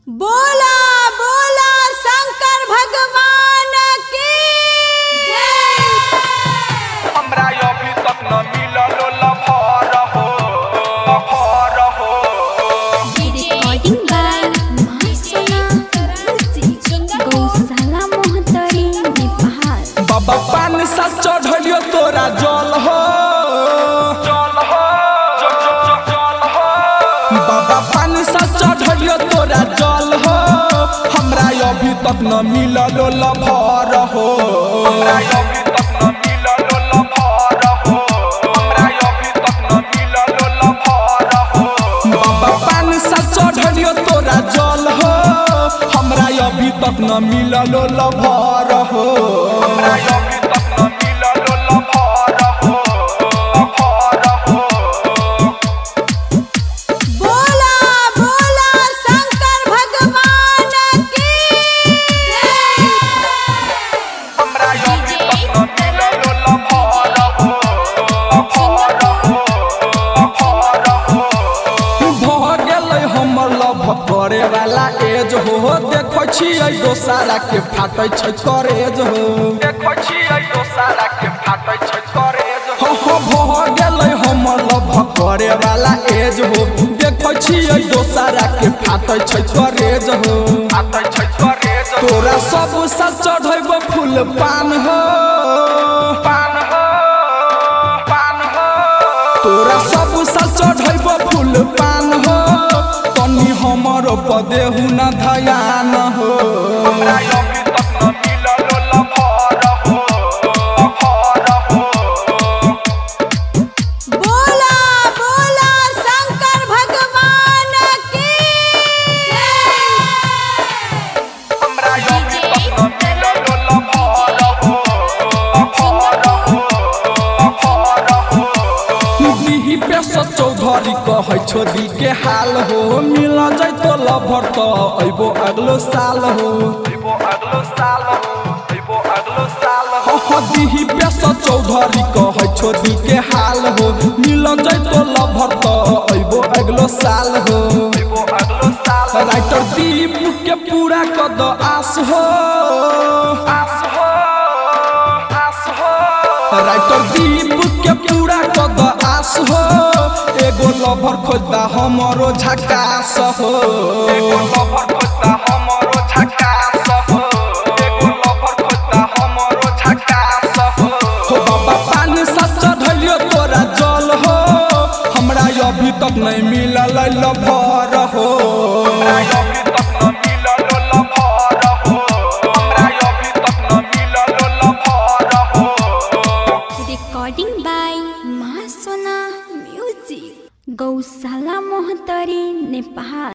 बोला बोला शंकर भगवान की जय। हमरा अभी तक न मिलल लफर हो रिकॉर्डिंग बाय महासना गौशाला मोहतरी नेपाल। बाबा पान सा चढ़लियो तोरा जल हो बाबा पान सा चढ़लियो तोरा जल हो हमरा अभी तक न मिलल लफर हो हमरा अभी तक न मिलल लफर हो हमरा अभी तक न मिलल लफर हो बाबा पान सा चढ़लियो तोरा जल हो हमरा अभी तक न मिलल लफर हो हमरा अभी तक न मिलल लफर हो बोला बोला शंकर भगवान की जय। हमरा अभी तक न मिलल लफर हो भ गेलै हमर लव करे वाला एज हो देखै छियै दोसारा के फाटै छै करेज हो देखै छियै दोसारा के फाटै छै करेज हो हो भ गेलै हमर लव करे वाला एज हो देखै छियै दोसारा के फाटै छै करेज हो फाटै छै करेज हो तोरा सब सा चढ़ैब फूल पान हो पान हो तोरा सब सा चढ़ैब फूल पान हो तनी हमर पदेहु न ध्यान हो हमरा अभी तक न मिलल लफर हो बोला बोला शंकर भगवान की जय। हमरा अभी तक न मिलल लफर हो दीही पे चौधरी कहै छो दी के हाल हो मिल जैतो लभर त अइबो अगलो साल हो अइबो अगलो साल हो अइबो अगलो साल हो हो दीही पे चौधरी कहै छो दी के हाल हो मिल जैतो लभर त अइबो अगलो साल हो अइबो अगलो साल हो राइटर दीप के पूरा कद आस हो आस हो आस हो राइटर दीप के पूरा कद आस हो एगो लभर खोजता हमरो झकास हो एगो लफर खोजता हमरो झकास हो एगो लफर खोजता हमरो झकास हो हो बाबा पान सा चढ़लियो तोरा जल हो हमरा अभी तक नहीं मिलल लभर हो हमरा अभी तक न मिलल लफर हो हमरा अभी तक न मिलल लफर हो रिकॉर्डिंग बाय महासना म्यूजिक गौशाला मोहतरी नेपाल।